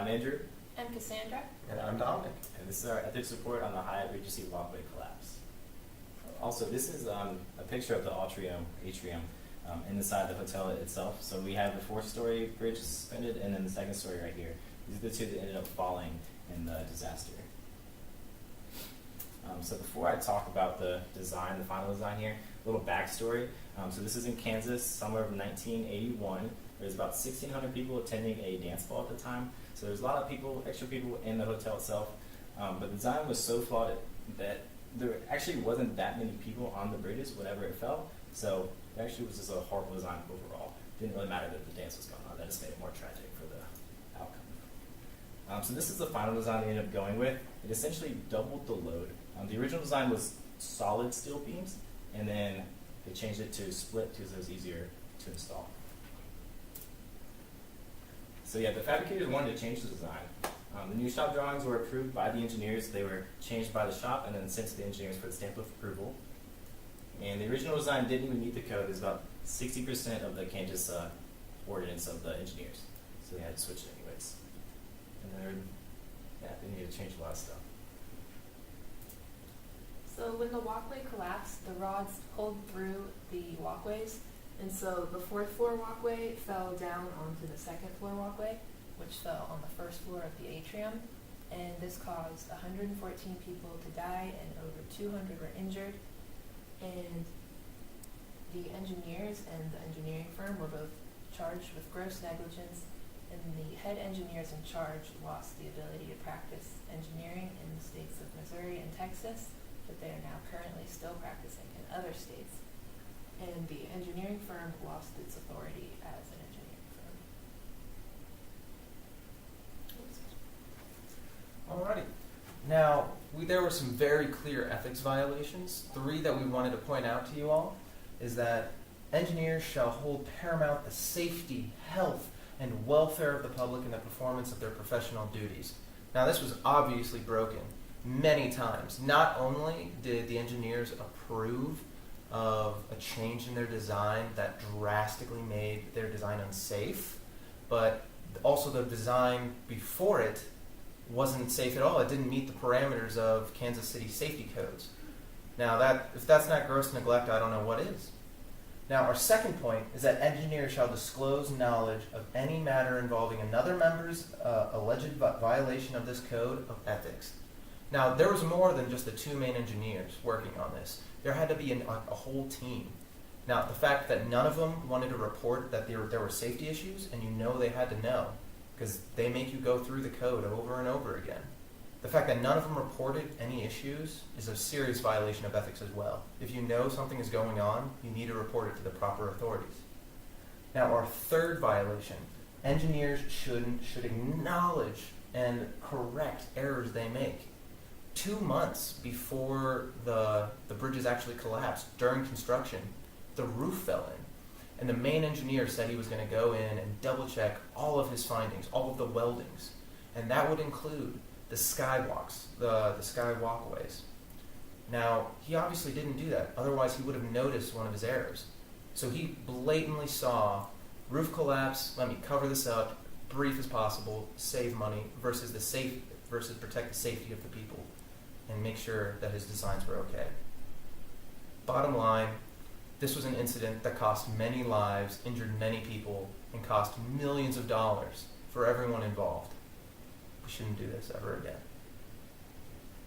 I'm Andrew. I'm Cassandra. And I'm Dominic. And this is our ethics report on the Hyatt Regency Walkway Collapse. Also, this is a picture of the atrium inside the hotel itself. So we have the 4-story bridge suspended, and then the 2nd story right here. These are the two that ended up falling in the disaster. So before I talk about the design, the final design here, a little backstory. So this is in Kansas, summer of 1981. There's about 1,600 people attending a dance ball at the time. So there's a lot of people, extra people in the hotel itself. But the design was so flawed that there actually wasn't that many people on the bridges whenever it fell. So it actually was just a horrible design overall. It didn't really matter that the dance was going on. That just made it more tragic for the outcome. So this is the final design we ended up going with. It essentially doubled the load. The original design was solid steel beams, and then they changed it to split because it was easier to install. So yeah, the fabricators wanted to change the design. The new shop drawings were approved by the engineers. They were changed by the shop and then sent to the engineers for the stamp of approval. And the original design didn't even meet the code. It was about 60% of the Kansas ordinance of the engineers. So they had to switch it anyways. And they needed to change a lot of stuff. So when the walkway collapsed, the rods pulled through the walkways, and so the 4th floor walkway fell down onto the 2nd floor walkway, which fell on the 1st floor of the atrium, and this caused 114 people to die and over 200 were injured. And the engineers and the engineering firm were both charged with gross negligence, and the head engineers in charge lost the ability to practice engineering in the states of Missouri and Texas, but they are now currently still practicing in other states. And the engineering firm lost its authority as an engineering firm. Alrighty. Now, there were some very clear ethics violations. 3 that we wanted to point out to you all is that engineers shall hold paramount the safety, health, and welfare of the public in the performance of their professional duties. Now, this was obviously broken many times. Not only did the engineers approve of a change in their design that drastically made their design unsafe, but also the design before it wasn't safe at all. It didn't meet the parameters of Kansas City safety codes. Now, if that's not gross neglect, I don't know what is. Now, our second point is that engineers shall disclose knowledge of any matter involving another member's alleged violation of this code of ethics. Now, there was more than just the 2 main engineers working on this. There had to be a whole team. Now, the fact that none of them wanted to report that there were safety issues, and you know they had to know, because they make you go through the code over and over again. The fact that none of them reported any issues is a serious violation of ethics as well. If you know something is going on, you need to report it to the proper authorities. Now, our third violation, engineers should acknowledge and correct errors they make. 2 months before the bridges actually collapsed, during construction, the roof fell in. And the main engineer said he was going to go in and double check all of his findings, all of the weldings. And that would include the skywalks, the sky walkways. Now, he obviously didn't do that. Otherwise, he would have noticed one of his errors. So he blatantly saw roof collapse, let me cover this up, brief as possible, save money, versus protect the safety of the people and make sure that his designs were okay. Bottom line, this was an incident that cost many lives, injured many people, and cost millions of dollars for everyone involved. We shouldn't do this ever again.